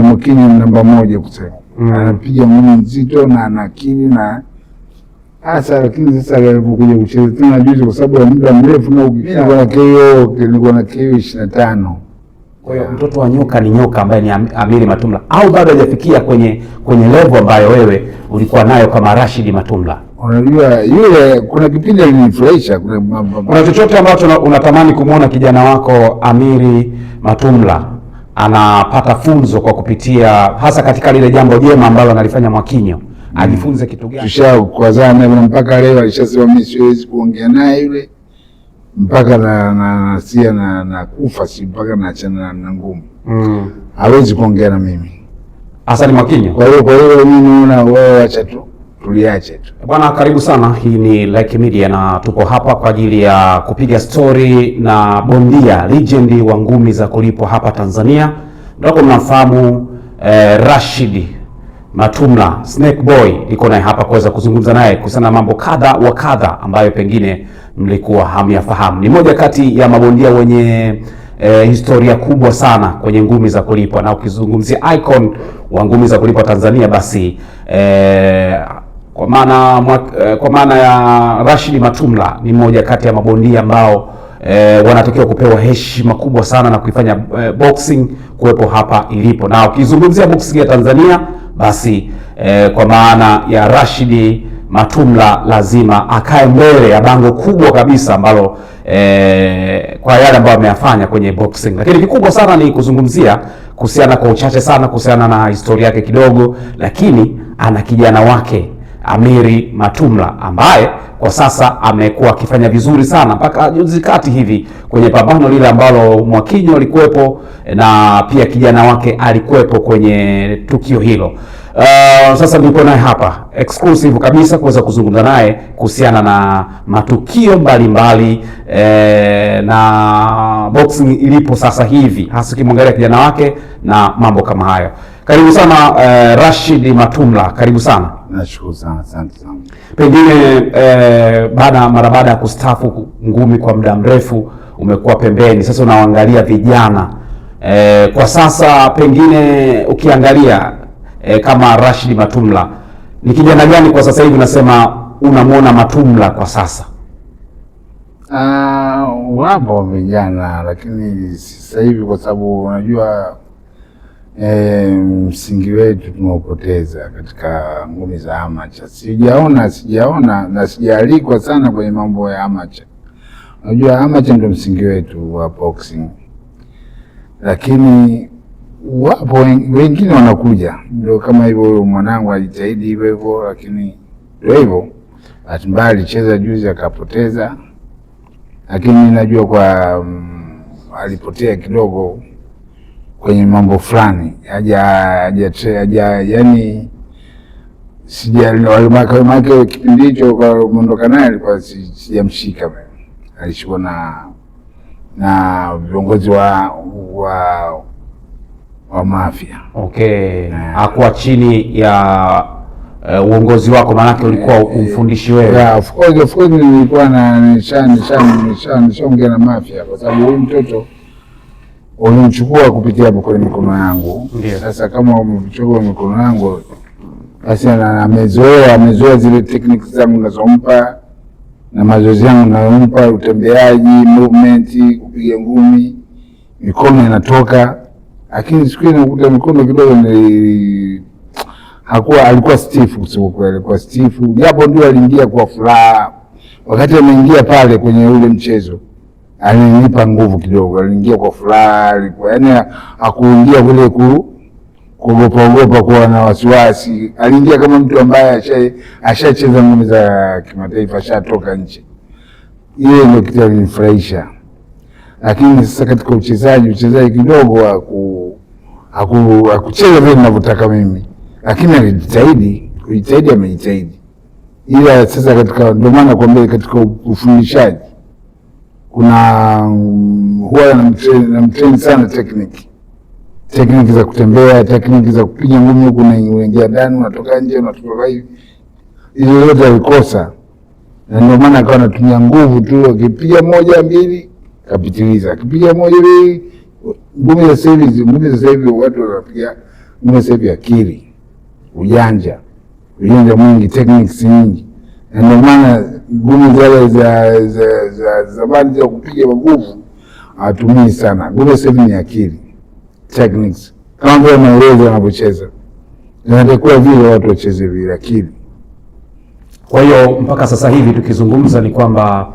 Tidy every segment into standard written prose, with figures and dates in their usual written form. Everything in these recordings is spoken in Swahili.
Mwakinyo namba moja kusema. Anapiga ngumi nzito na ana akili na hasa, lakini sasa alipokuja kucheza tena juzi kwa sababu ya muda mrefu na nilikuwa na KO 25. Kwa hiyo mtoto wa nyoka ni nyoka ambaye ni Amiri Matumla, au bado hajafikia kwenye level ambayo wewe ulikuwa nayo kama Rashid Matumla? Unajua yule kuna kipindi alinifurahisha. Kuna chochote ambacho unatamani kumwona kijana wako Amiri Matumla anapata funzo kwa kupitia hasa katika lile jambo jema ambalo analifanya Mwakinyo? Ajifunze kitu gani? Tushakwazana na mpaka leo alishasema mimi siwezi kuongea naye yule mpaka na kufa, si mpaka naachana na ngumu. Hawezi kuongea na mimi. Hasa ni Mwakinyo. Kwa hiyo mimi naona wao acha tu tuliache tu. Bwana, karibu sana. Hii ni Like Media na tuko hapa kwa ajili ya kupiga story na bondia legend wa ngumi za kulipwa hapa Tanzania. Ndio mnafahamu Rashid Matumla, Snake Boy. Niko naye hapa kuweza kuzungumza naye kuhusiana na mambo kadha wa kadha ambayo pengine mlikuwa hamyafahamu. Ni moja kati ya mabondia wenye historia kubwa sana kwenye ngumi za kulipwa, na ukizungumzia icon wa ngumi za kulipwa Tanzania basi kwa maana ya Rashid Matumla ni mmoja kati ya mabondia ambao wanatakiwa kupewa heshima kubwa sana na kuifanya boxing kuwepo hapa ilipo. Na ukizungumzia boxing ya Tanzania basi kwa maana ya Rashid Matumla lazima akae mbele ya bango kubwa kabisa ambalo kwa yale ambayo ameyafanya kwenye boxing. Lakini kikubwa sana ni kuzungumzia kuhusiana kwa uchache sana kuhusiana na historia yake kidogo, lakini ana kijana wake Amiri Matumla ambaye kwa sasa amekuwa akifanya vizuri sana mpaka juzi kati hivi kwenye pambano lile ambalo Mwakinyo alikuwepo na pia kijana wake alikuwepo kwenye tukio hilo. Sasa niko naye hapa exclusive kabisa kuweza kuzungumza naye kuhusiana na matukio mbalimbali na boxing ilipo sasa hivi, hasa kimwangalia kijana wake na mambo kama hayo. Karibu sana Rashid Matumla, karibu sana. Nashukuru sana, asante sana. Pengine mara baada ya kustaafu ngumi kwa muda mrefu umekuwa pembeni, sasa unaangalia vijana kwa sasa, pengine ukiangalia kama Rashid Matumla ni kijana gani kwa sasa hivi unasema unamwona Matumla kwa sasa? Wapo vijana, lakini sasa hivi kwa sababu unajua msingi wetu tunaopoteza katika ngumi za amateur. Sijaona na sijaalikwa sana kwenye mambo ya amateur. Unajua amateur ndio msingi wetu wa boxing, lakini wapo wengine wanakuja, ndio kama hivyo mwanangu alijitahidi hivyo, lakini ndio hivyo, bahati mbaya alicheza juzi akapoteza, lakini najua kwa alipotea kidogo kwenye mambo fulani, yani sijamaka kipindi hicho kwa mondoka naye alikuwa sijamshika, alishikwa na viongozi wa mafia. Okay. Hakuwa chini ya uongozi wako, maanake ulikuwa umfundishi wewe? Yeah, of course nilikuwa na nishaongea na mafia kwa sababu huyu mtoto ulimchukua kupitia kwenye mikono yangu. Sasa kama umechukua mikono yangu basi amezoea zile techniques zangu nazompa na mazoezi yangu nazompa, utembeaji, movement, kupiga ngumi, mikono inatoka. Lakini siku ile nakuta mikono kidogo alikuwa stiff, kusema kweli alikuwa stiff, japo ndio aliingia kwa furaha. Wakati ameingia pale kwenye ule mchezo alinipa nguvu kidogo, aliingia kwa furaha, alikuwa yani hakuingia kule kuogopa kuwa na wasiwasi. Aliingia kama mtu ambaye ashacheza ngumi za kimataifa, ashatoka nje. Ile ndio kitu kilinifurahisha. Lakini sasa katika uchezaji kidogo hakucheza vile ninavyotaka mimi, lakini alijitahidi, amejitahidi. Ila sasa katika, ndio maana kwambia katika ufundishaji kuna huwa na mtrain sana technique za kutembea, technique za kupiga ngumi, huko unaingia ndani, unatoka nje, unatoka hivi. Hizo zote alikosa, na ndio maana akawa anatumia nguvu tu, akipiga moja mbili kapitiliza, akipiga moja mbili. Ngumi za sasa hivi watu wanapiga ngumi sasa hivi akili, ujanja mwingi, techniques nyingi, na ndio maana ngumi zile za zamani za kupiga nguvu hatumii sana. Ngumi sasa hivi ni akili, techniques, kama vile maelezo yanavyocheza, inatakiwa vile watu wacheze vile akili. Kwa hiyo mpaka sasa hivi tukizungumza ni kwamba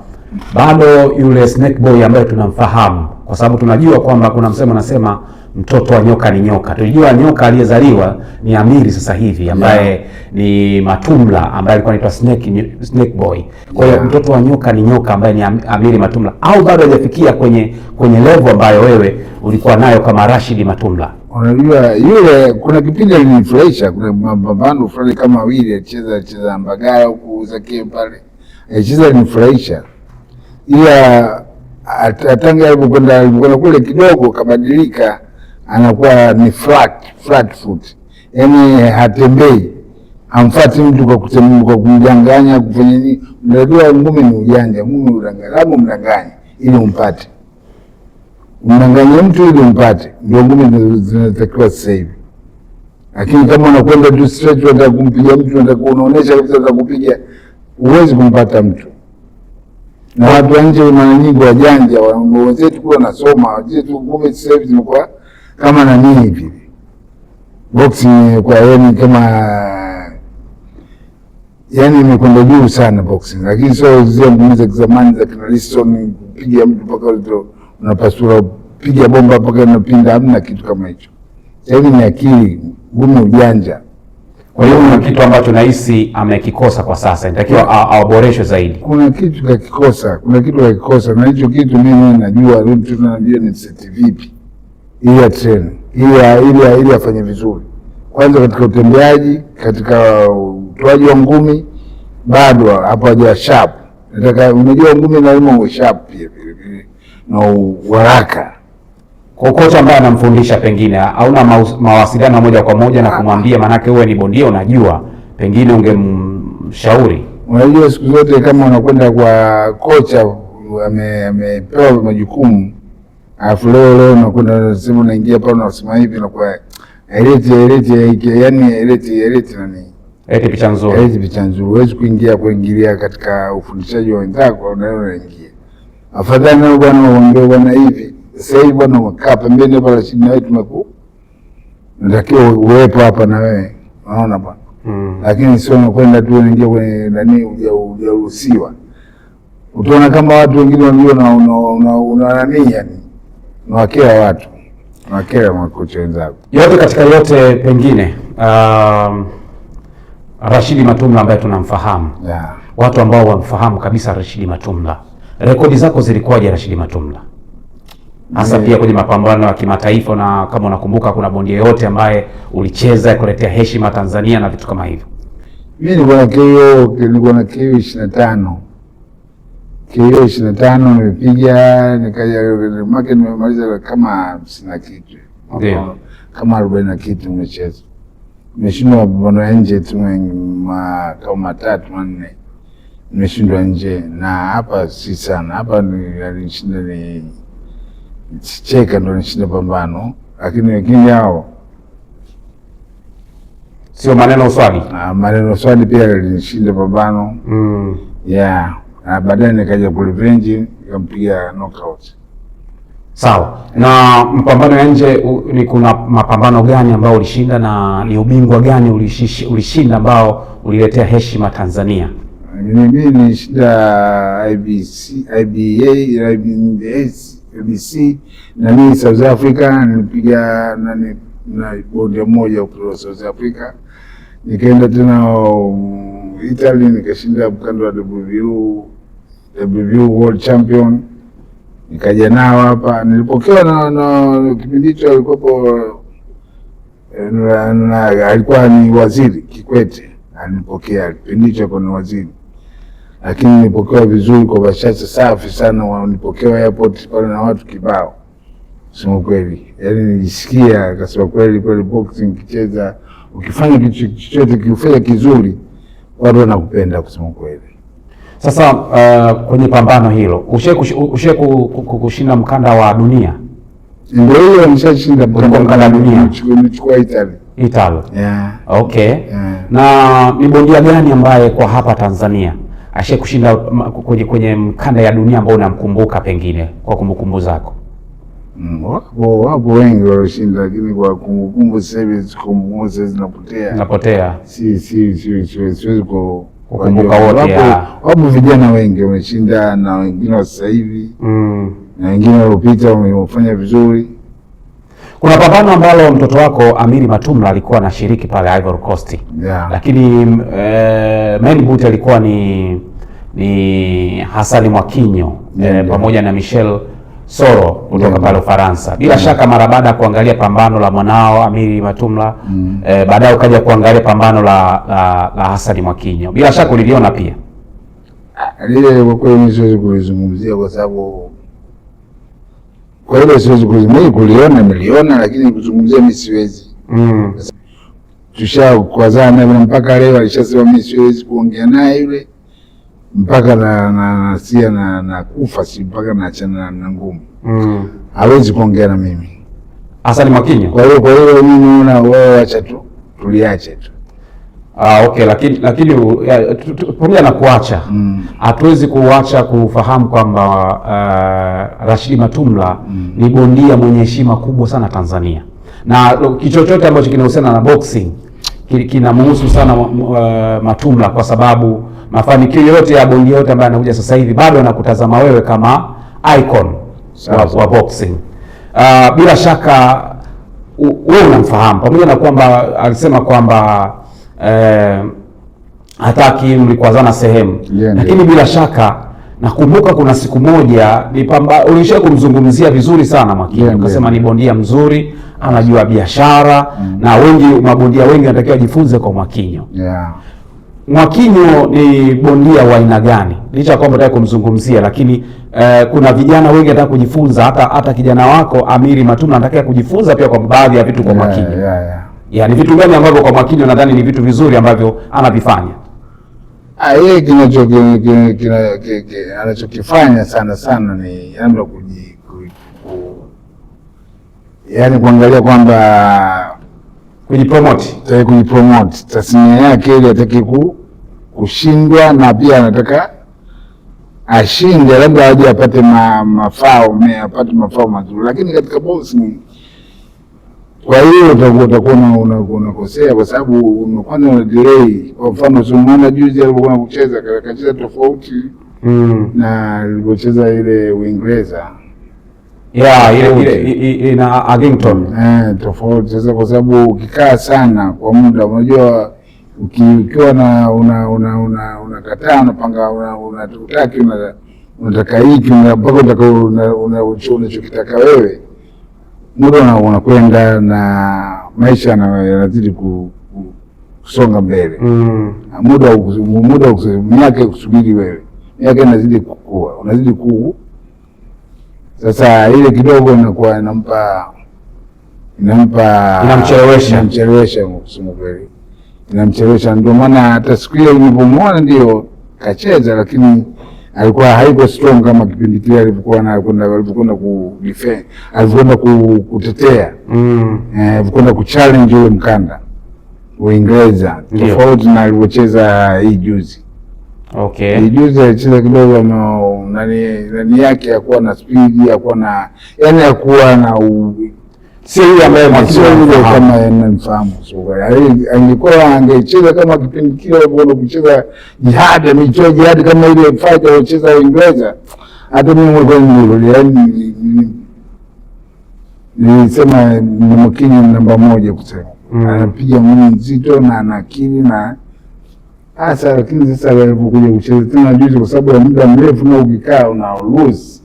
bado yule Snake Boy ambaye tunamfahamu, kwa sababu tunajua kwamba kuna msemo unasema mtoto wa nyoka ni nyoka. Tulijua nyoka aliyezaliwa ni Amiri sasa hivi ambaye ni Matumla ambaye alikuwa anaitwa Snake Boy. Kwa hiyo mtoto wa nyoka ni nyoka ambaye ni Amiri Matumla, au bado hajafikia kwenye level ambayo wewe ulikuwa nayo kama Rashid Matumla? Unajua yule, kuna kipindi alinifurahisha, kuna mapambano fulani kama wawili alicheza Mbagala huku Zakie pale, alicheza alinifurahisha, ila atanga alipokwenda kule kidogo kabadilika, anakuwa ni flat foot, yani hatembei, hamfuati mtu kwa kumdanganya kufanya nini. Unajua ngumi ni ujanja, ngumi udanganya, mdanganye ili umpate, mdanganye mtu ili umpate, ndio ngumi zinatakiwa sasa hivi. Lakini kama unakwenda tu straight, unataka kumpiga mtu, unataka unaonesha kabisa unataka kupiga, huwezi kumpata mtu. Na watu wa nje mara nyingi wajanja, wenzetu kwa nasoma, wenzetu ngumi sasa hivi zimekuwa kama nani hivi, boxing kwa yani kama yani imekwenda juu sana boxing, lakini sio zile ngumi za zamani za kina Liston, kupiga mtu mpaka unapasua, piga bomba mpaka unapinda, hamna kitu kama hicho. Sasa hivi ni akili, ngumi ujanja. Kwa hiyo kuna kitu ambacho nahisi amekikosa kwa sasa, inatakiwa aboreshwe zaidi. Kuna kitu kakikosa, na hicho kitu mimi najua ni seti vipi ili atrain, ili afanye vizuri. Kwanza katika utembeaji, katika utoaji wa ngumi, bado hapo haja sharp. Nataka, unajua ngumi lazima uwe sharp pia vile na uharaka. Kwa kocha ambaye anamfundisha, pengine hauna mawasiliano moja kwa moja na kumwambia, manake wewe ni bondia unajua, pengine ungemshauri? Unajua siku zote kama unakwenda kwa kocha amepewa majukumu, alafu leo unakwenda unasema, unaingia pale unasema hivi, na kwa eleti yani eleti nani, picha nzuri, huwezi kuingilia katika ufundishaji wa wenzako, unaingia afadhali na bwana uongee bwana hivi. Sasa hivi bwana umekaa pembeni hapa, lakini wewe unatakiwa uwepo hapa na wewe, unaona bwana. Lakini sio unakwenda tu unaingia kwenye nani, hujaruhusiwa. Utaona kama watu wengine wanajua una nani, yani unawakera watu, unawakera makocha wenzako. Yote katika yote, pengine Rashid Matumla ambaye tunamfahamu, watu ambao wamfahamu kabisa Rashid Matumla, rekodi zako zilikuwaje Rashid Matumla? Hasa pia kwenye mapambano ya kimataifa, na kama unakumbuka kuna bondia yote ambaye ulicheza kuletea heshima Tanzania na vitu kama hivyo. Mimi nilikuwa na KO 25. KO 25 nimepiga, nikaja market nimemaliza kama 50 kitu. Ndio. Kama 40 na kitu nimecheza. Nimeshindwa mapambano ya nje tu kama 3 4. Nimeshindwa nje, na hapa si sana. Hapa nilishinda ni Cheka ndo nishinda pambano, lakini wengine hao sio maneno swali. Maneno swali pia nilishinda pambano. Na baadaye nikaja ku revenge nikampiga knockout. Sawa. Na mpambano ya nje ni kuna mapambano gani ambao ulishinda, na ni ubingwa gani ulishinda ambao uliletea heshima Tanzania? Mimi nilishinda IBC na mimi South Africa, nilipiga na bondia moja kutoka South Africa. Nikaenda tena Italy nikashinda mkando wa WBO World Champion, nikaja nao hapa. Nilipokewa na kipindi hicho alikuwa ni Waziri Kikwete, alipokea kipindi hicho kwa ni waziri, lakini nilipokewa vizuri kwa bashasha safi sana. Wanipokewa airport pale na watu kibao, sema kweli, yani nilisikia akasema kweli boxing kicheza, ukifanya kitu chochote kifanya kizuri watu wanakupenda, kusema kweli. Sasa kwenye pambano hilo ushe kushinda mkanda wa dunia? Ndio hiyo, nimeshashinda mkanda wa dunia, nilichukua Italy. Italo. Yeah. Okay. Yeah. Na ni bondia gani ambaye kwa hapa Tanzania ashe kushinda kwenye mkanda ya dunia ambao unamkumbuka pengine kwa kumbukumbu zako? Wapo wengi walioshinda, lakini kwa kumbukumbu sasa hivi kumbukumbu zinapotea. Siwezi kukumbuka wote. Wapo vijana wengi wameshinda na wengine wa sasa hivi na wengine waliopita wamefanya vizuri. Kuna pambano ambalo mtoto wako Amiri Matumla alikuwa anashiriki pale Ivory Coast. Yeah. Lakini main boot alikuwa ni Hassan Mwakinyo pamoja na Michel Soro kutoka pale Ufaransa. Bila shaka mara baada ya kuangalia pambano la mwanao Amiri Matumla baadaye ukaja kuangalia pambano la Hassan Mwakinyo. Bila shaka uliliona pia. Lile kwa kweli siwezi kulizungumzia kwa sababu kwa hiyo siwezi kuliona, lakini kuzungumzia mimi siwezi. Tushakwazana na mpaka leo alishasema mimi siwezi kuongea naye yule mpaka na kufa, si mpaka naachana na ngumu. Hawezi kuongea na mimi Hassan Mwakinyo. Kwa hiyo mimi naona wewe acha tu tuliache tu. Okay, lakini pamoja na kuacha hatuwezi kuacha kufahamu kwamba Rashid Matumla ni bondia mwenye heshima kubwa sana Tanzania, na kichochote ambacho kinahusiana na boxing kinamhusu sana Matumla, kwa sababu mafanikio yote ya bondia yote ambaye anakuja sasa hivi bado anakutazama wewe kama icon wa boxing. Bila shaka wewe unamfahamu, pamoja na kwamba alisema kwamba hataki mlikwazana sehemu, lakini bila shaka nakumbuka kuna siku moja ulisha kumzungumzia vizuri sana Mwakinyo, ukasema ni bondia mzuri, anajua biashara na mabondia wengi wanatakiwa jifunze kwa Mwakinyo. Mwakinyo ni bondia wa aina gani? Licha kwamba nataka kumzungumzia, lakini kuna vijana wengi wanataka kujifunza, hata kijana wako Amiri Matumla anataka kujifunza pia kwa baadhi ya vitu kwa Mwakinyo. Ni vitu gani ambavyo kwa Mwakinyo nadhani ni vitu vizuri ambavyo anavifanya? Yeye anachokifanya sana ni yaani kuangalia kwamba kujipromote tasnia yake, ili ataki kushindwa, na pia anataka ashinde, labda aje apate mafao mazuri, lakini katika boxing kwa hiyo utakuwa unakosea, kwa sababu kwanza una delay. Kwa mfano Sumana juzi alipokuwa kucheza akacheza tofauti na alipocheza ile Uingereza, ile na Arlington tofauti. Sasa kwa sababu ukikaa sana kwa muda, unajua ukiwa unakataa, unapanga, unataka hiki mpaka unachokitaka wewe, muda unakwenda na maisha yanazidi kusonga mbele. Muda miaka kusubiri wewe, miaka inazidi kukua, unazidi sasa ile kidogo inakuwa inamchelewesha kusema kweli, inamchelewesha. Ndio maana hata siku ile nilipomwona ndio kacheza, lakini alikuwa haiko strong kama kipindi kile alipokwenda kudefend, alipokwenda kutetea, alipokwenda kuchallenge ule mkanda Uingereza, tofauti na alipocheza hii juzi. Okay. Hii juzi alicheza kidogo nani yake hakuwa na speed, hakuwa na hakuwa na sio yule ambaye kama anamfahamu. Angekuwa angecheza kama kipindi kile alipokwenda kucheza jihad kama ile fight alicheza Uingereza, hata mimi nilisema ni Mwakinyo namba moja kusema. Anapiga mwili mzito na ana akili na hasa, lakini sasa alipokuja kucheza tena juzi, kwa sababu ya muda mrefu na ukikaa una lose.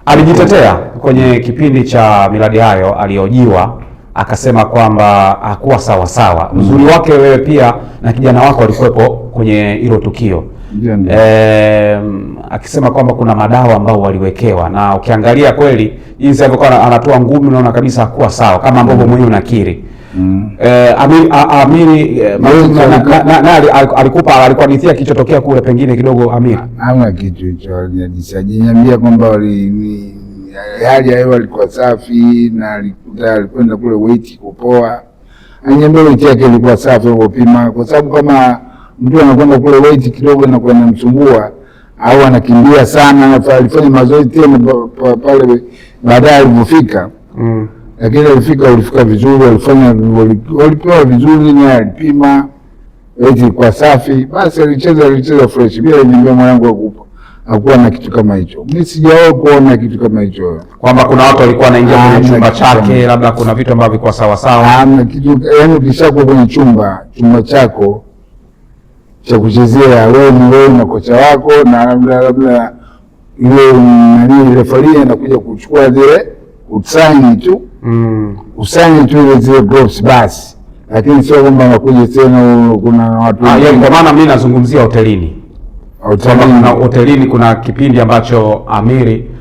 Alijitetea kwenye kipindi cha Miladi Hayo, aliojiwa akasema kwamba hakuwa sawa. Uzuri wake wewe pia na kijana wako walikuwepo kwenye hilo tukio. Akisema kwamba kuna madawa ambao waliwekewa, na ukiangalia kweli jinsi alivyokuwa anatoa ngumi unaona kabisa hakuwa sawa, kama ambavyo mwenyewe unakiri. Amiri alikuhadithia kilichotokea kule, pengine kidogo Amiri ama kitu hicho alijisajiniambia kwamba hali ya hewa ilikuwa safi na alikwenda kule weight kupoa, Aniambia weight yake ilikuwa safi kupima, kwa sababu kama mtu anakwenda kule weight kidogo na kwenda msumbua au anakimbia sana, alifanya mazoezi tena pale baadaye alipofika. Lakini ulifika vizuri, walipewa vizuri na alipima weight kwa safi, basi alicheza fresh bila niambia mwanangu hakuwa na kitu kama hicho. Mimi sijawahi kuona kitu kama hicho, kwamba kuna watu walikuwa wanaingia kwenye chumba chake, labda kuna vitu ambavyo vilikuwa sawa sawa. Hamna kitu, yaani ukishakuwa kwenye chumba chako cha kuchezea, wewe na kocha wako na labda ile referee anakuja kuchukua zile usaini tu usaini tu ile zile gloves basi, lakini sio kwamba wanakuja tena kuna watu. Kwa maana mimi nazungumzia hotelini. Hotelini kuna kipindi ambacho Amiri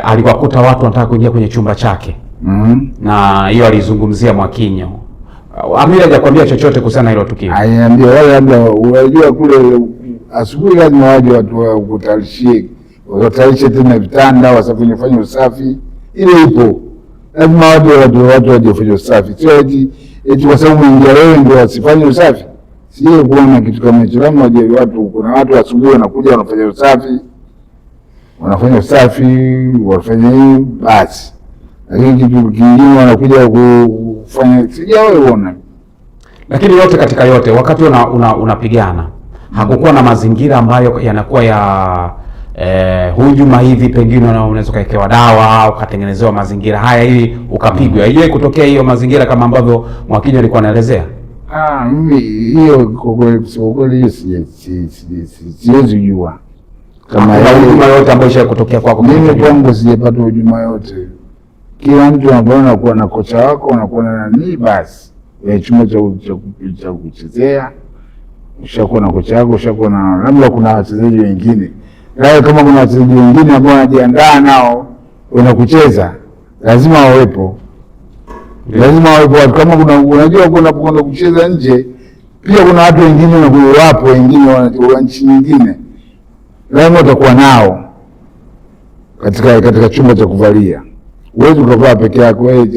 aliwakuta watu wanataka kuingia kwenye chumba chake na hiyo alizungumzia Mwakinyo. Amiri hajakwambia chochote kuhusiana na hilo tukio? Aiambia wale labda unajua kule asubuhi lazima waje watu wakutarishe tena vitanda, wasafanye usafi, ile ipo lazima watu waje kufanya usafi, sio eti kwa sababu mwingia wewe ndio wasifanye usafi. Sio kuona kitu kama hicho, lazima waje watu. Kuna watu asubuhi wanakuja wanafanya usafi wafanye basi, lakini kitu kingine wanakuja kufanya sijawahi kuona. Lakini yote katika yote, wakati unapigana hakukuwa na mazingira ambayo yanakuwa ya hujuma hivi, pengine unaweza kaekewa dawa au katengenezewa mazingira haya ili ukapigwa? Haijawahi kutokea hiyo mazingira kama ambavyo Mwakinyo alikuwa anaelezea? Mimi hiyo kwa kweli siwezi jua kama hujuma yote ambayo isha kutokea kwako. Mimi kwangu sijapata hujuma yote. Kila mtu anapoona kuwa na kocha wako unakuwa na nani, basi ya chumba cha kuchezea ushakuwa na kocha wako, ushakuwa na labda kuna wachezaji wengine. Kama kuna wachezaji wengine ambao wanajiandaa nao wanakucheza, lazima wawepo. Lazima wapo kama unajua kuna kucheza nje pia kuna watu wengine wapo wengine wa nchi nyingine, lazima utakuwa nao katika chumba cha kuvalia. Huwezi ukavaa peke yako wewe,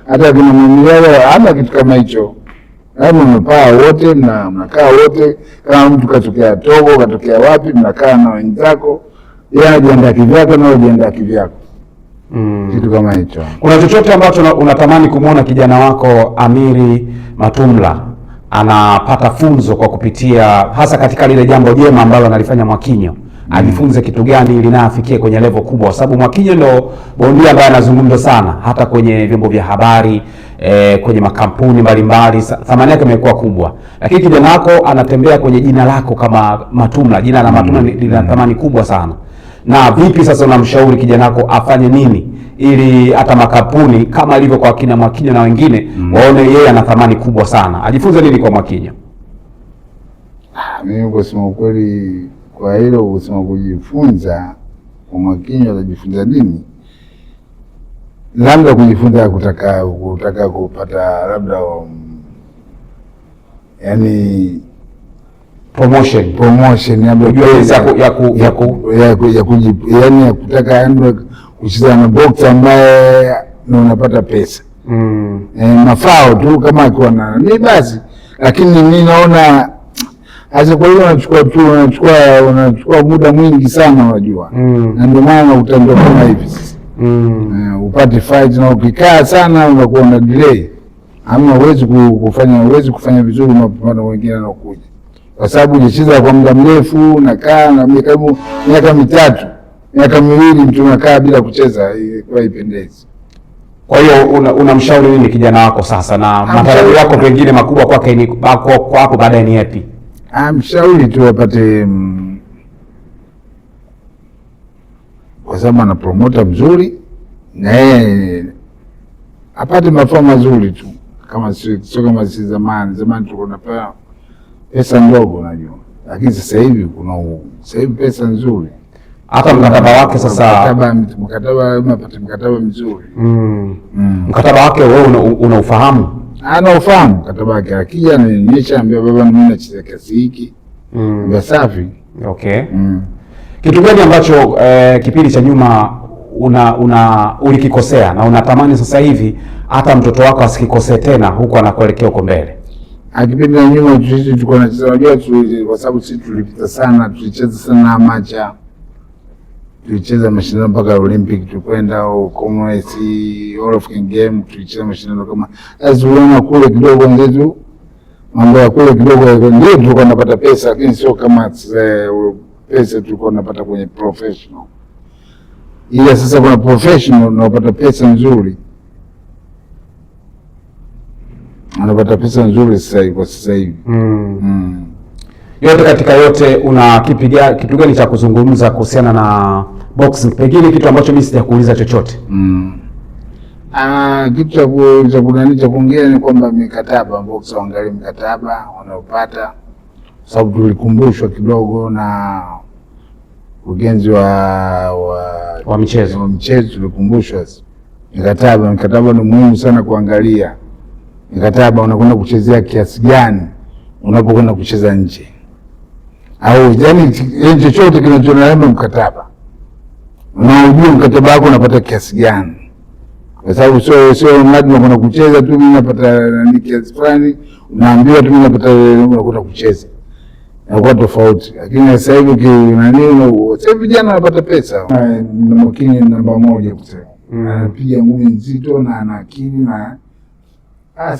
hata kuna mwenyewe hata kitu kama hicho. Lazima mnapaa wote, mnakaa wote. Kama mtu katokea Togo, katokea wapi, mnakaa na wenzako, yeye anajiandaa kivyako na wewe unajiandaa kivyako. Kitu kama hicho. Kuna chochote ambacho unatamani kumwona kijana wako Amiri Matumla anapata funzo kwa kupitia hasa katika lile jambo jema ambalo analifanya Mwakinyo? Ajifunze kitu gani ili naye afikie kwenye level kubwa? Kwa sababu Mwakinyo ndio bondia ambaye anazungumzwa sana hata kwenye vyombo vya habari, kwenye makampuni mbalimbali, thamani yake imekuwa kubwa. Lakini kijana wako anatembea kwenye jina lako kama Matumla, jina la Matumla lina thamani kubwa sana. Na vipi sasa unamshauri kijana wako afanye nini ili hata makampuni kama alivyo kwa kina Mwakinyo na wengine waone yeye ana thamani kubwa sana? Ajifunze nini kwa Mwakinyo? Mimi kusema ukweli, kwa hilo kusema kujifunza kwa Mwakinyo, atajifunza nini? Labda kujifunza kutaka kupata labda yani promotion ya kutaka kucheza na box ambaye unapata pesa mafao tu kama akiwa na ni basi. Lakini mimi naona hasa kwa hiyo unachukua muda mwingi sana, unajua, na ndio maana utendo kama hivi upate fight, na ukikaa sana unakuwa na delay, ama huwezi kufanya vizuri mapambano wengine yanakuja, kwa sababu unacheza kwa muda mrefu, nakaa na miaka mitatu, miaka miwili mtu unakaa bila kucheza, kwa ipendezi. Kwa hiyo unamshauri nini kijana wako sasa, na matarajio yako pengine makubwa kwake ni kwako baadaye ni yapi? Mshauri tu apate, kwa sababu ana promoter mzuri, na yeye apate mafao mazuri tu, kama sio kama si zamani tulikuwa tunapewa pesa ndogo, unajua, lakini sasa hivi pesa nzuri. Hata mkataba wake sasa, mkataba mzuri. Mkataba wake wewe unaufahamu? Anaofahamu mkataba wake, akija ananionyesha, ambia baba, mimi nacheza kiasi hiki, ndio safi. Okay. Kitu gani ambacho kipindi cha nyuma ulikikosea na unatamani sasa hivi hata mtoto wako asikikosee tena huko anakuelekea huko mbele? Akipindi na nyuma sisi tulikuwa tunacheza, unajua kwa sababu sisi tulipita sana, tulicheza sana amateur, tulicheza mashindano mpaka Olympic, tukwenda au Commonwealth, All African Game, tulicheza mashindano kama azuona kule kidogo wenzetu, mambo ya kule kidogo ndio tulikuwa tunapata pesa, lakini sio kama pesa tulikuwa tunapata kwenye professional. Ila sasa kuna professional unapata pesa nzuri, anapata pesa nzuri sasa hivi. Yote katika yote, una kitu gani cha kuzungumza kuhusiana na boxing? Pengine kitu ambacho mimi sijakuuliza chochote. Kitu cha kuongea ni kwamba mikataba, boxer waangalie mkataba wanaopata, sababu tulikumbushwa kidogo na ugenzi wa michezo tulikumbushwa mikataba ni muhimu sana kuangalia. Mikataba unakwenda kuchezea kiasi gani unapokwenda kucheza nje, au yani chochote kinachonalema mkataba, unaujua mkataba wako unapata kiasi gani, kwa sababu sio mradi unakwenda kucheza tu mimi napata kiasi fulani, unaambiwa tu mimi napata, unakwenda kucheza inakuwa tofauti. Lakini sasa hivi sasa vijana wanapata pesa, na makini namba moja kusema anapiga ngumi nzito na ana akili na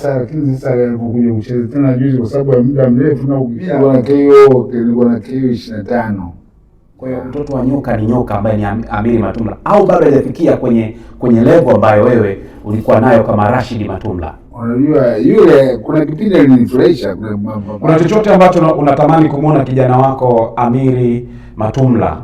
lakini sasa alipokuja kucheza tena juzi, kwa sababu ya muda mrefu na ukipigwa na KO, nilikuwa na KO 25. Kwa hiyo mtoto wa nyoka ni nyoka ambaye ni Amiri Matumla, au bado hajafikia kwenye level ambayo wewe ulikuwa nayo kama Rashid Matumla? Unajua yule, kuna kipindi alinifurahisha. Kuna chochote ambacho unatamani kumwona kijana wako Amiri Matumla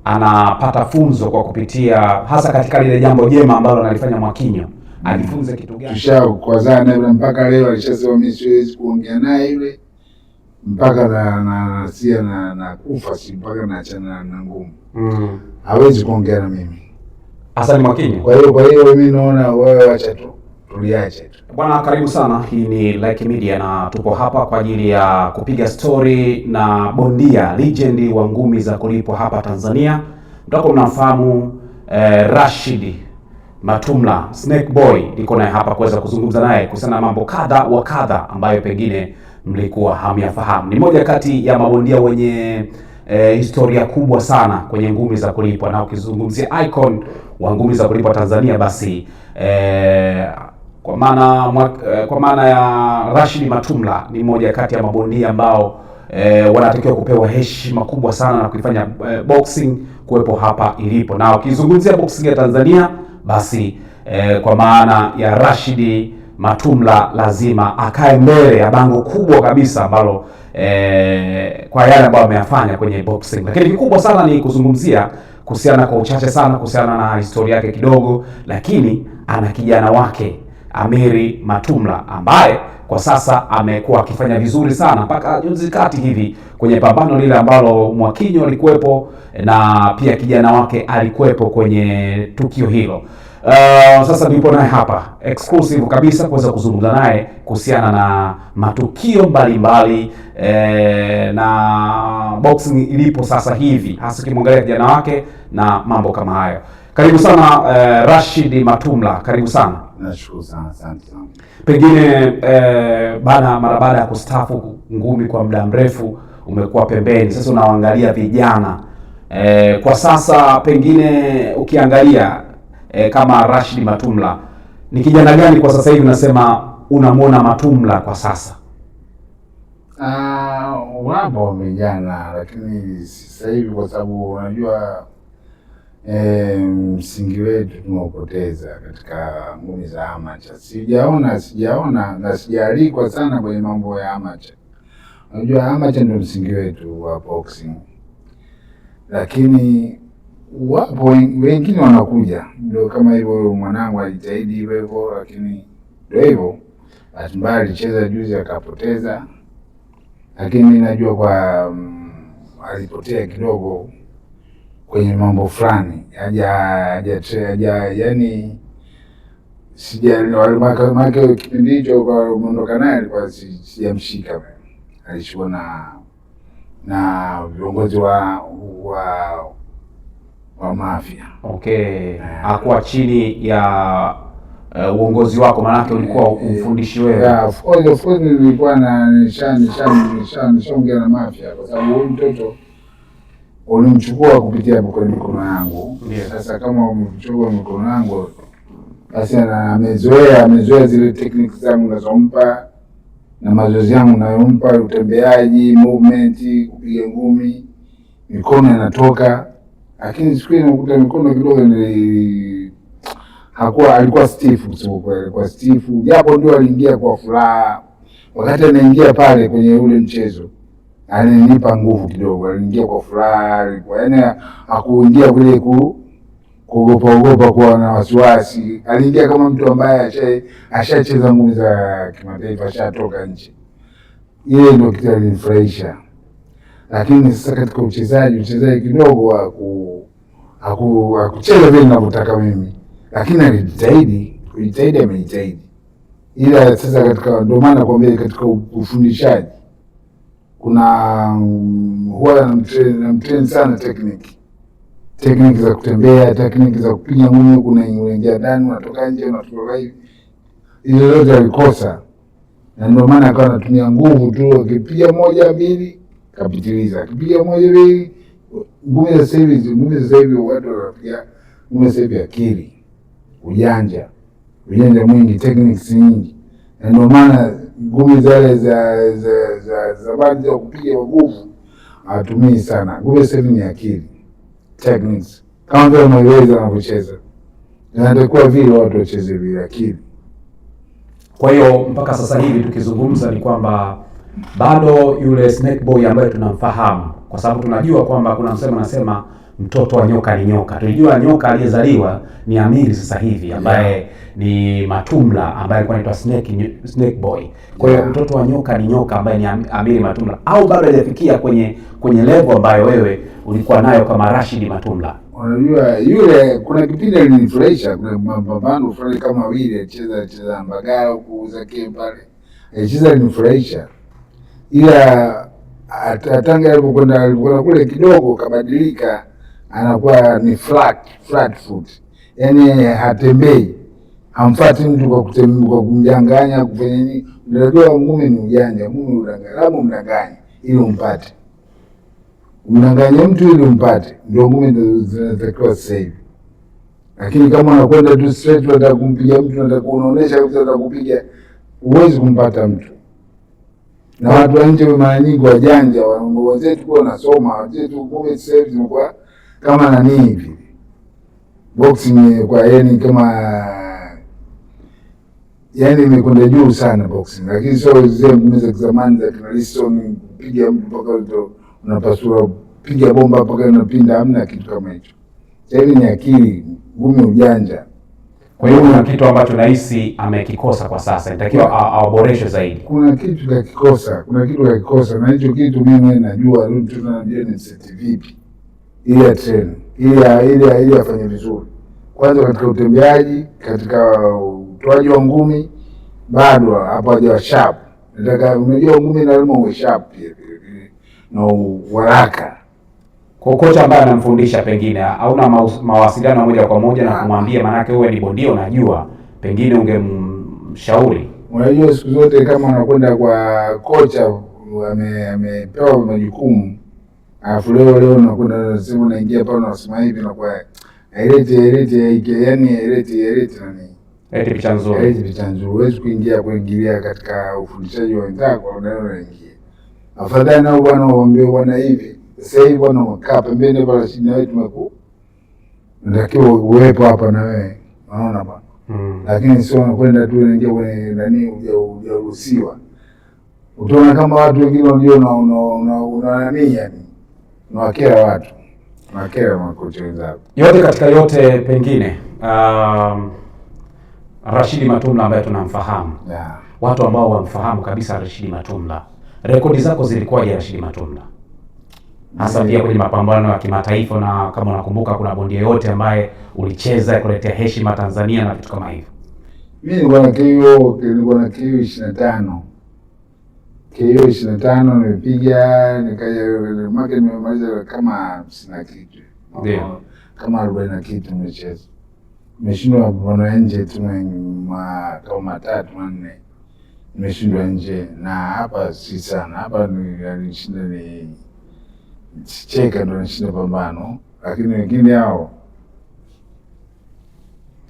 anapata funzo kwa kupitia, hasa katika lile jambo jema ambalo analifanya Mwakinyo? Ajifunze kitu gani? Tushakwazana yule mpaka leo alishasema mimi siwezi kuongea naye yule mpaka na kufa, si mpaka naachana na ngumu. Hawezi kuongea na mimi. Hassan Mwakinyo. Kwa hiyo mimi naona wewe acha tu, tuliache tu. Bwana, karibu sana. Hii ni Like Media na tupo hapa kwa ajili ya kupiga story na bondia legend wa ngumi za kulipwa hapa Tanzania. Mtako mnafahamu Rashid Matumla, Snake Boy. Niko naye hapa kuweza kuzungumza naye kuhusiana na mambo kadha wa kadha ambayo pengine mlikuwa hamyafahamu. Ni moja kati ya mabondia wenye historia kubwa sana kwenye ngumi za kulipwa, na ukizungumzia icon wa ngumi za kulipwa Tanzania, basi kwa maana ya Rashid Matumla ni moja kati ya mabondia ambao wanatakiwa kupewa heshima kubwa sana na kuifanya boxing kuwepo hapa ilipo. Na ukizungumzia boxing ya Tanzania, basi kwa maana ya Rashid Matumla lazima akae mbele ya bango kubwa kabisa ambalo kwa yale ambayo ameyafanya kwenye boxing. Lakini kikubwa sana ni kuzungumzia kuhusiana, kwa uchache sana, kuhusiana na historia yake kidogo, lakini ana kijana wake Amiri Matumla ambaye kwa sasa amekuwa akifanya vizuri sana mpaka juzi kati hivi kwenye pambano lile ambalo Mwakinyo alikuwepo na pia kijana wake alikuwepo kwenye tukio hilo. Sasa nipo naye hapa exclusive kabisa kuweza kuzungumza naye kuhusiana na matukio mbalimbali na boxing ilipo sasa hivi, hasa kimwangalia kijana wake na mambo kama hayo. Karibu sana Rashid Matumla, karibu sana. Nashukuru sana, asante sana. Pengine mara baada ya kustaafu ngumi kwa muda mrefu umekuwa pembeni, sasa unaangalia vijana kwa sasa, pengine ukiangalia kama Rashid Matumla, ni kijana gani kwa sasa hivi unasema unamwona Matumla kwa sasa? Wapo vijana, lakini sasa hivi kwa sababu unajua msingi wetu tumeupoteza katika ngumi za amateur. Sijaona na sijaalikwa sana kwenye mambo ya amateur. Unajua amateur ndio msingi wetu wa boxing, lakini wapo wengine wanakuja, ndio kama hivyo mwanangu alijitahidi hivyo, lakini ndio hivyo, bahati mbaya alicheza juzi akapoteza, lakini najua kwa alipotea kidogo kwenye mambo fulani, yani sija kipindi hicho kwa muondoka naye alikuwa sijamshika, alishikwa na viongozi wa wa Mafia. Okay. Hakuwa chini ya uongozi wako, maana ulikuwa ufundishi wewe? Yeah, of course nilikuwa na nishaongea na Mafia kwa sababu huyu mtoto ulimchukua kupitia kwenye mikono yangu. Yeah. Sasa kama umechukua mikono yangu, basi amezoea zile techniques zangu nazompa na mazoezi yangu nayompa, utembeaji, movement, kupiga ngumi, mikono inatoka. Lakini siku ile nakuta mikono kidogo alikuwa stiff, kwa stiff, japo ndio aliingia kwa furaha. Wakati anaingia pale kwenye ule mchezo alinipa nguvu kidogo, aliingia kwa furaha, yaani hakuingia kule kuogopa kuwa na wasiwasi. Aliingia kama mtu ambaye ashacheza ngumi za kimataifa, ashatoka nje. Ile ndio kitu alinifurahisha. Lakini sasa katika uchezaji kidogo hakucheza vile ninavyotaka mimi, lakini alijitahidi, amejitahidi. Ila sasa katika, ndio maana nakwambia katika ufundishaji kuna huwa namtrain sana technique za kutembea, technique za kupiga ngumi, kuna unaingia ndani, unatoka nje, unatoka hivi. Ile yote alikosa, na ndio maana akawa anatumia nguvu tu, akipiga moja mbili kapitiliza, akipiga moja mbili. Ngumi za sasa hivi watu wanapiga ngumi sasa hivi akili, ujanja mwingi, techniques nyingi, na ndio maana ngumi zile za zamani za kupiga nguvu hatumii sana. Ngumi sasa hivi ni akili, techniques, kama vile Mayweather anavyocheza, inatakiwa vile watu wacheze vile akili. Kwa hiyo mpaka sasa hivi tukizungumza ni kwamba bado yule Snake Boy ambaye tunamfahamu, kwa sababu tunajua kwamba kuna msemo nasema mtoto wa nyoka ni nyoka. Tulijua nyoka aliyezaliwa ni Amiri sasa hivi ambaye ni Matumla ambaye alikuwa anaitwa Snake Boy. Kwa hiyo mtoto wa nyoka ni nyoka ambaye ni Amiri Matumla, au bado hajafikia kwenye level ambayo wewe ulikuwa nayo kama Rashid Matumla? Unajua yule, kuna kipindi alinifurahisha, kuna mapambano fulani kama vile alicheza Mbagala huko zake pale, alicheza alinifurahisha. Ila atanga alipokwenda kule kidogo kabadilika, anakuwa ni flat foot, yaani hatembei, hamfuati mtu kwa kumjanganya, kufanya nini. Unajua ngumi ni ujanja, ngumi udanganya, labda umdanganye ili umpate, umdanganye mtu ili umpate, ndio ngumi zinatakiwa sasa hivi. Lakini kama unakwenda tu straight, unataka kumpiga mtu, unataka kuonesha kabisa unataka kupiga, huwezi kumpata mtu. Na watu wa nje mara nyingi wajanja, wenzetu kwa nasoma, wenzetu ngumi sasa hivi zimekuwa kama nani hivi, boxing kwa yani kama yani imekwenda juu sana boxing, lakini sio zile ngumi za zamani za kina Liston, kupiga mtu mpaka unapasua, piga bomba mpaka unapinda, hamna kitu kama hicho. Sasa hivi ni akili, ngumi ujanja. Kwa hiyo kuna kitu ambacho nahisi amekikosa kwa sasa, inatakiwa aoboreshe zaidi. Kuna kitu kakikosa, na hicho kitu mimi najua tunajua ni set vipi ili atrain, ili afanye vizuri. Kwanza katika utembeaji, katika utoaji wa ngumi, bado hapo hajawa sharp. Nataka, unajua ngumi lazima uwe sharp pia na haraka. Kwa kocha ambaye anamfundisha pengine hauna mawasiliano moja kwa moja na kumwambia, maana yake wewe ni bondia unajua, pengine ungemshauri. Unajua siku zote kama unakwenda kwa kocha amepewa majukumu, alafu leo unakwenda unasema unaingia pale unasema hivi na kwa ilete yani ilete nani? Picha nzuri. Huwezi kuingilia katika ufundishaji wa wenzako, unaingia. Afadhali nao bwana waambie bwana hivi. Sasa hivi bwana unakaa pembeni pale chini na wewe unatakiwa uwepo hapa na wewe. Unaona bwana. Lakini sio unakwenda tu unaingia kwenye nani hujaruhusiwa. Utaona kama watu wengine wanajua una nani yani. Unawakera watu. Unawakera makocha wenzako. Yote katika yote pengine Rashid Matumla ambaye tunamfahamu. Yeah. Watu ambao wamfahamu kabisa Rashid Matumla. Rekodi zako zilikuwaje Rashid Matumla? Hasa pia kwenye mapambano ya kimataifa, na kama unakumbuka kuna bondia yote ambaye ulicheza kuletea heshima Tanzania na vitu kama hivyo. Mimi nilikuwa na KO 25. KO 25 nimepiga, nikaja nimemaliza kama 50 kitu. Ndio. kama 40 na kitu nimecheza. Nimeshindwa mapambano ya nje tu kama 3 4. Nimeshindwa nje, na hapa si sana. Hapa nilishinda ni Cheka ndo nishinda pambano, lakini wengine hao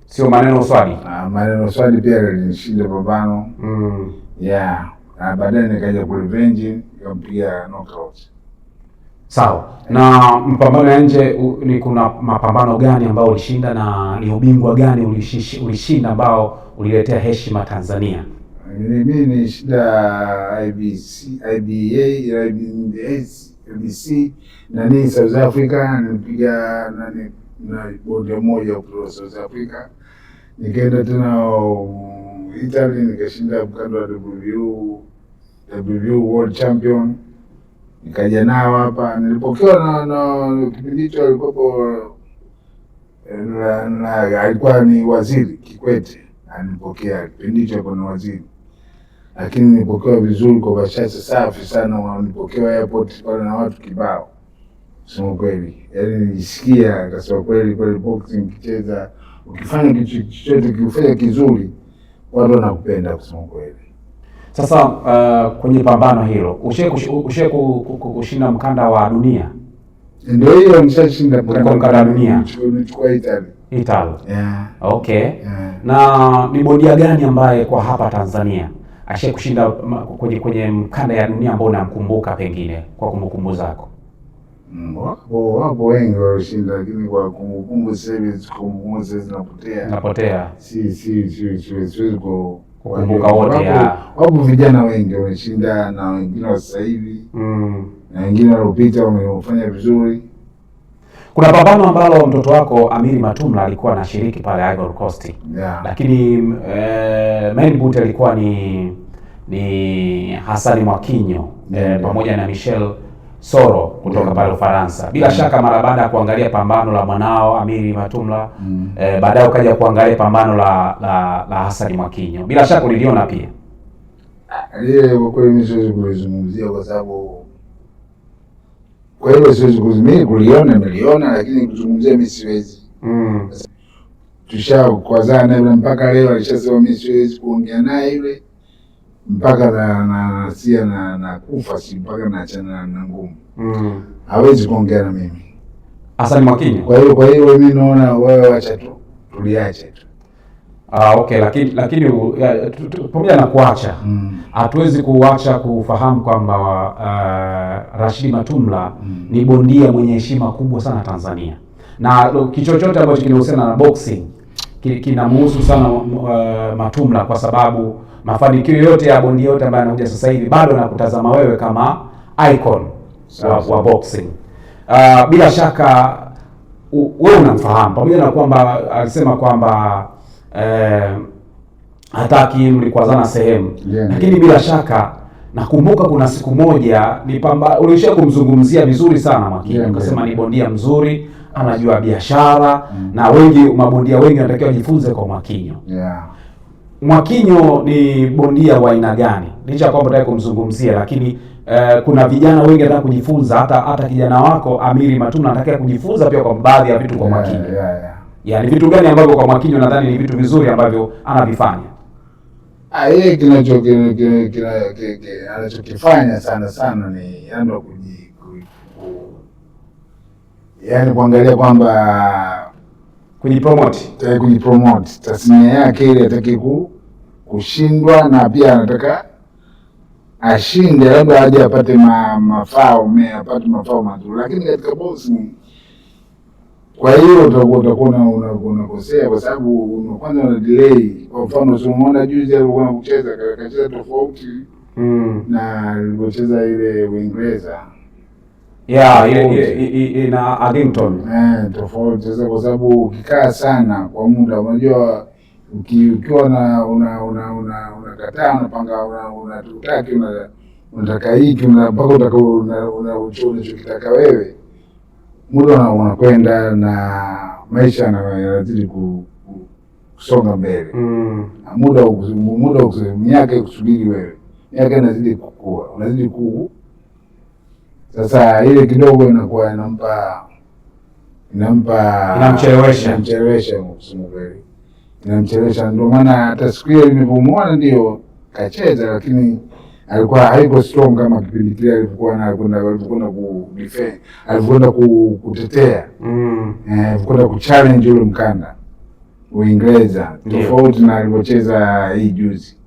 sio Maneno Swadi. Maneno Swadi pia nilishinda pambano. Yeah, na baadaye nikaja ku revenge nikampiga knockout. Sawa. Na mpambano ya nje ni kuna mapambano gani ambayo ulishinda na ni ubingwa gani ulishinda ambao uliletea heshima Tanzania? Mimi nilishinda IBC nani South Africa, nilipiga nani na bondia moja kutoka South Africa. Nikaenda tena Italy nikashinda mkando wa WBO World Champion. Nikaja nao hapa, nilipokewa na kipindi hicho alikuwa ni Waziri Kikwete anipokea kipindi hicho kwa waziri, lakini nilipokewa vizuri kwa bashasha safi sana, wanipokewa airport pale na watu kibao. Sema kweli, yaani nilisikia kasema kweli boxing kicheza, ukifanya kitu chochote kifanya kizuri watu wanakupenda kusema kweli. Sasa kwenye pambano hilo ushe kushinda mkanda wa dunia? Ndio hiyo, nimeshashinda mkanda wa dunia. Nilichukua Italy. Yeah. Okay. Yeah. Na ni bondia gani ambaye kwa hapa Tanzania ashe kushinda kwenye mkanda ya dunia ambao unamkumbuka pengine kwa kumbukumbu zako? Wapo wengi walishinda, lakini kwa kumbukumbu sasa zinapotea. Siwezi kukumbuka wote. Wapo vijana wengi wameshinda, na wengine wa sasa hivi na wengine waliopita wamefanya vizuri. Kuna pambano ambalo mtoto wako Amiri Matumla alikuwa anashiriki pale Ivory Coast. Yeah. Lakini main boot alikuwa ni Hassan Mwakinyo pamoja na Michel Soro kutoka pale Ufaransa. Bila shaka mara baada ya kuangalia pambano la mwanao Amiri Matumla, baadaye ukaja kuangalia pambano la Hassan Mwakinyo. Bila shaka uliliona pia. Ile kwa kweli mimi siwezi kuzungumzia kwa sababu kwa hiyo siwezi niliona, lakini kuzungumzia mimi siwezi. Tushakwazana yule mpaka leo alishasema mimi siwezi kuongea naye yule mpaka na kufa, si mpaka naachana na ngumu. Hawezi kuongea na mimi Hassan Mwakinyo. Kwa hiyo mimi naona wewe acha tu tuliache tu. Okay, lakini pamoja na kuacha hatuwezi kuacha kufahamu kwamba Rashid Matumla ni bondia mwenye heshima kubwa sana Tanzania, na kichochote ambacho kinahusiana na boxing kinamhusu sana Matumla, kwa sababu mafanikio yote ya bondia yote ambaye anakuja sasa hivi bado nakutazama wewe kama icon wa boxing. Bila shaka wewe unamfahamu, pamoja na kwamba alisema kwamba hataki mlikwazana sehemu, lakini bila shaka nakumbuka kuna siku moja ulisha kumzungumzia vizuri sana Mwakinyo, ukasema ni bondia mzuri, anajua biashara na mabondia wengi wanatakiwa wajifunze kwa Mwakinyo. Mwakinyo ni bondia wa aina gani? Licha kwamba nataka kumzungumzia, lakini kuna vijana wengi wanataka kujifunza, hata kijana wako Amiri Matumla anataka kujifunza pia kwa baadhi ya vitu kwa Mwakinyo. Yaani vitu gani ambavyo kwa Mwakinyo nadhani ni vitu vizuri ambavyo anavifanya? Yeye anachokifanya sana ni yaani kuangalia kwamba kujipromote tasnia yake ile, ataki kushindwa, na pia anataka ashinde, labda aje apate mafao mazuri, lakini katika boxing kwa hiyo utakuwa unakosea, kwa sababu kwanza una delay. Kwa mfano usimuona juzi alikuwa anacheza akacheza tofauti na alipocheza ile Uingereza. Ile ina Addington. Tofauti sasa, kwa sababu ukikaa sana kwa muda, unajua ukiwa unakataa, unapanga unataka hiki mpaka unachokitaka wewe, muda unakwenda na maisha yanazidi kusonga mbele. Muda miaka kusubiri wewe, miaka inazidi kukua, unazidi sasa ile kidogo inakuwa inamchelewesha kusema kweli, inamchelewesha. Ndio maana hata siku ile nilipomwona ndio kacheza, lakini alikuwa haiko strong kama kipindi kile alipokuwa alikwenda ku defend, alikwenda kutetea, alikwenda ku challenge ule mkanda Uingereza, tofauti na alipocheza hii juzi.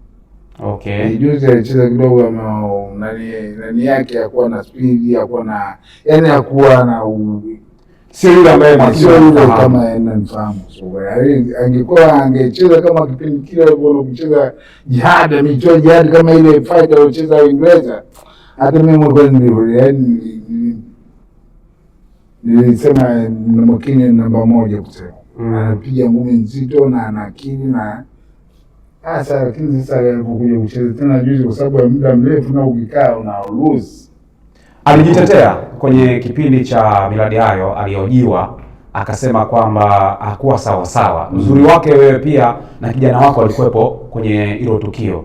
Okay. Hii juzi alicheza kidogo nani yake hakuwa na speed, hakuwa na yani hakuwa na sio yule ambaye kama anamfahamu. So angekuwa angecheza kama kipindi kile alipokuwa kucheza Jihad kama ile fight aliyocheza Uingereza, hata mimi nilisema Makini namba 1 kusema anapiga ngumi nzito na ana akili na sasa, lakini sasa alipokuja kucheza tena juzi, kwa sababu ya muda mrefu na ukikaa una lose. Alijitetea kwenye kipindi cha Millard Ayo, alihojiwa akasema kwamba hakuwa sawa sawa. Uzuri wake wewe pia na kijana wako alikuwepo kwenye hilo tukio.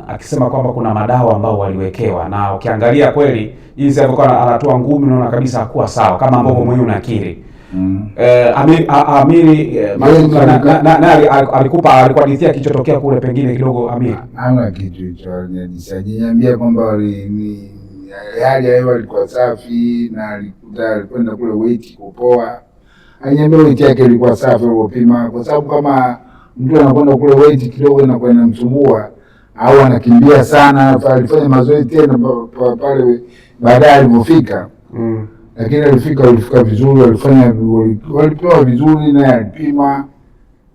Akisema kwamba kuna madawa ambao waliwekewa, na ukiangalia kweli jinsi alivyokuwa anatoa ngumi unaona kabisa hakuwa sawa kama ambavyo mwenyewe unakiri. Amiri alikuhadithia kilichotokea kule, pengine kidogo Amiri hana kitu hicho, aliniambia kwamba hali ya hewa ilikuwa safi na alikwenda kule weight kupoa. Aliniambia weight yake ilikuwa safi alipopima, kwa sababu kama mtu anakwenda kule weight kidogo inakuwa inamsumbua au anakimbia sana, alifanya mazoezi tena pale baadaye alipofika. Lakini walifika vizuri, walipewa vizuri na alipima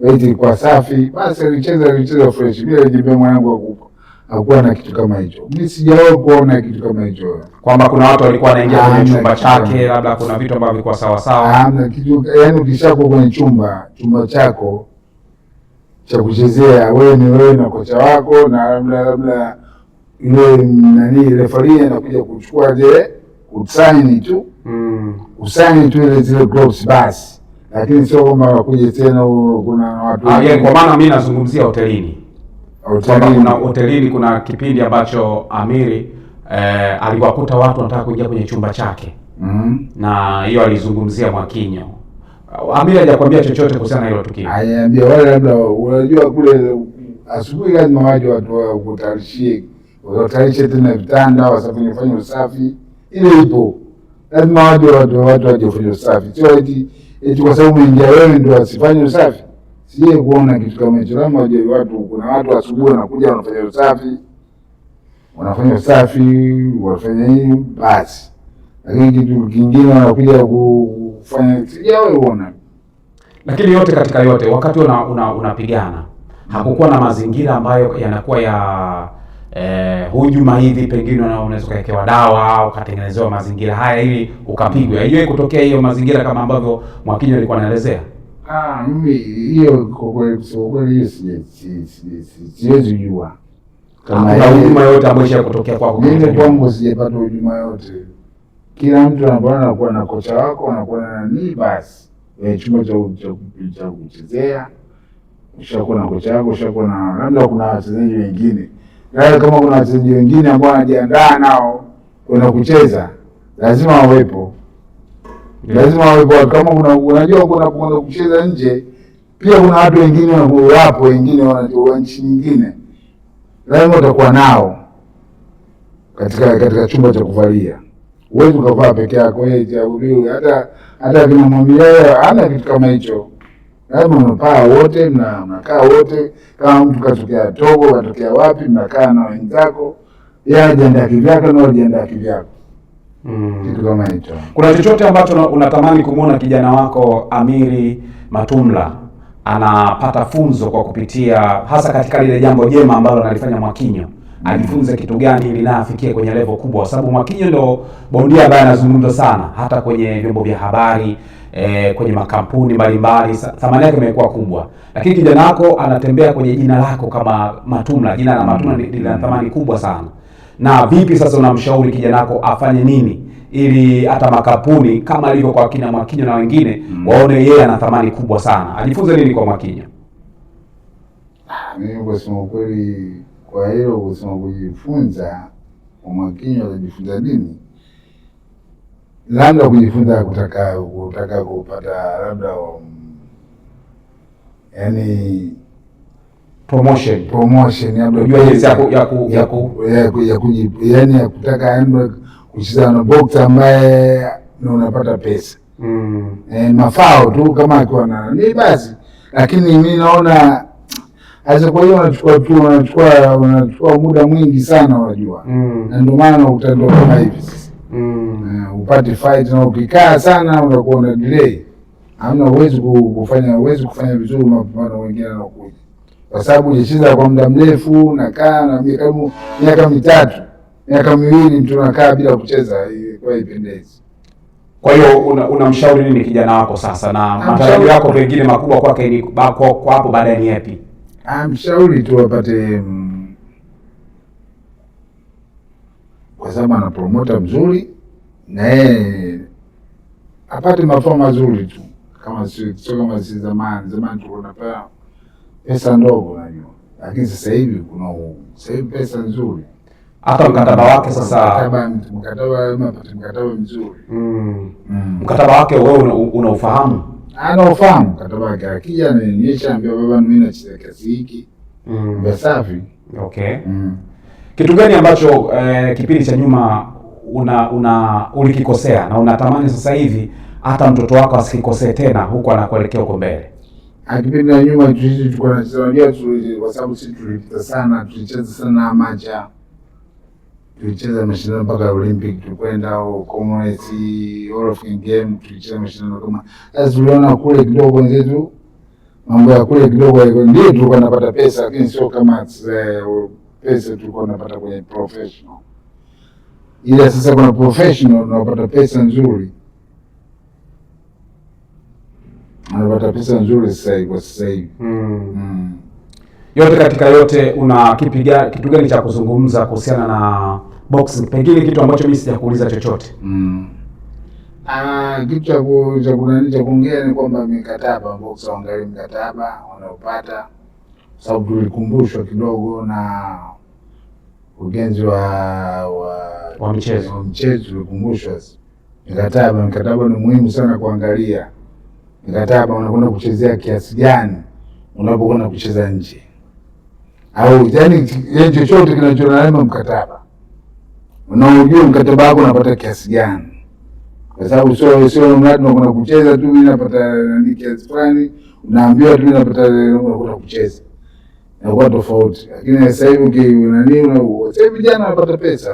weight ilikuwa safi, basi alicheza fresh. Bila jibe mwanangu hakuwa na kitu kama hicho. Mimi sijawahi kuona kitu kama hicho, kwamba kuna watu walikuwa wanaingia kwenye chumba chake, labda kuna vitu ambavyo vilikuwa sawa sawa. Hamna kitu, yaani ukishakuwa kwenye chumba chako cha kuchezea, wewe na kocha wako na labda ile referee anakuja kuchukua zile usaini tu ile zile gloves basi, lakini sio kwamba wakuja tena kuna watu kwa maana mimi nazungumzia hotelini. Kuna hotelini, kuna kipindi ambacho Amiri aliwakuta watu wanataka kuingia kwenye chumba chake na hiyo alizungumzia Mwakinyo. Amiri hajakwambia chochote kuhusiana na hilo tukio? Haiambia, wale labda unajua kule asubuhi lazima waje watu wakutarishe tena vitanda, wasafanye usafi, ile ipo lazima watu waje kufanya usafi, sio eti kwa sababu mwingia wewe ndio wasifanye usafi. Sije kuona kitu kama hicho. Kama kuna watu asubuhi wanakuja wanafanya usafi, wanafanya nini basi, lakini kitu kingine wanakuja kufanya sijawahi kuona. Lakini yote katika yote, wakati unapigana hakukuwa na mazingira ambayo yanakuwa ya hujuma hivi, pengine unaweza kuwekewa dawa ukatengenezewa mazingira haya ili ukapigwa? Haijawahi kutokea hiyo mazingira kama ambavyo Mwakinyo alikuwa anaelezea? Mimi hiyo kwa kweli siwezi jua kama hujuma yote ambayo kutokea kwako. Mimi kwangu sijapata hujuma yote. Kila mtu anakuwa na kocha wako, anakuwa na nini basi. Chumba cha kuchezea ushakuwa na kocha wako, ushakuwa na labda kuna wachezaji wengine. Kama kuna wachezaji wengine ambao wanajiandaa nao kwenda kucheza, lazima wawepo. Kama unajua kuna kucheza nje, pia kuna watu wengine wapo, wengine wa nchi nyingine, lazima utakuwa nao katika chumba cha kuvalia. Huwezi ukavaa peke yako hata kina mwambia hana kitu kama hicho. Lazima mnapaa wote, mnakaa wote. Kama mtu katokea Togo, katokea wapi, mnakaa na wenzako, yeye ajiandaa kivyako na ajiandaa kivyako. Kitu kama hicho. Kuna chochote ambacho unatamani kumuona kijana wako Amiri Matumla anapata funzo kwa kupitia, hasa katika lile jambo jema ambalo analifanya Mwakinyo? Ajifunze kitu gani ili na afikie kwenye level kubwa? Sababu Mwakinyo ndo bondia ambaye anazungumzwa sana hata kwenye vyombo vya habari, kwenye makampuni mbalimbali, thamani yake imekuwa kubwa. Lakini kijana wako anatembea kwenye jina lako kama Matumla. Jina la Matumla lina thamani kubwa sana. Na vipi sasa unamshauri kijana wako afanye nini ili hata makampuni kama alivyo kwa kina Mwakinyo na wengine waone yeye ana thamani kubwa sana? Ajifunze nini kwa Mwakinyo? Mimi kusema kweli, kwa hilo kusema kujifunza kwa Mwakinyo, atajifunza nini? labda kujifunza kutaka kupata labda yani promotion ya kutaka kucheza na box ambaye unapata pesa mafao tu kama akiwa na ni basi, lakini mimi naona hasa. Kwa hiyo unachukua muda mwingi sana unajua, na ndio maana utaenda kama hivi upate fight, na ukikaa sana unakuwa una delay, hamna uwezo kufanya vizuri mapambano wengine wanakuja, kwa sababu unacheza kwa muda mrefu, nakaa na miaka mitatu miaka miwili mtu anakaa bila kucheza, kwa ipendezi. Kwa hiyo unamshauri nini kijana wako sasa, na matarajio yako pengine makubwa kwake ni kwa hapo baadaye ni yapi? Mshauri tu apate, kwa sababu ana promota mzuri na yeye apate mafao mazuri tu, kama sio kama si zamani tulikuwa tunapewa pesa ndogo unajua, lakini sasa hivi pesa nzuri. Hata mkataba wake sasa, mkataba mzuri. Mkataba wake wewe unaufahamu? Anaofahamu mkataba wake, akija ananionyesha, ambia baba mimi nacheza kiasi hiki, safi. Okay. Kitu gani ambacho kipindi cha nyuma ulikikosea na unatamani sasa hivi hata mtoto wako asikikosee tena huko anakuelekea huko mbele? Kipindi cha nyuma tulikuwa tunacheza, kwa sababu sisi tulipita sana, tulicheza sana amacha, tulicheza mashindano mpaka Olympic, tulikwenda Commonwealth, All African Game, tulicheza mashindano kama sasa. Tuliona kule kidogo wenzetu, mambo ya kule kidogo ndio tulikuwa tunapata pesa, lakini sio kama pesa tulikuwa tunapata kwenye professional. Ila sasa kuna professional unapata pesa nzuri, unapata pesa nzuri sasa hivi. Yote katika yote, una kitu gani cha kuzungumza kuhusiana na boxing? Pengine kitu ambacho mimi sijakuuliza chochote. Kitu cha kuongea ni kwamba mikataba, boxer waangalie mkataba wanaopata, sababu tulikumbushwa kidogo na ujenzi wa mchezo. Tulikumbushwa mikataba ni muhimu sana kuangalia mikataba, unakwenda kuchezea kiasi gani unapokwenda kucheza nje, au yani chochote kinacholaima mkataba, unaujua mkataba wako unapata kiasi gani, kwa sababu sio mradi unakwenda kucheza tu mimi napata kiasi fulani, unaambiwa tu napata unakwenda kucheza, inakuwa tofauti. Lakini sasa hivi sasa hivi vijana wanapata pesa.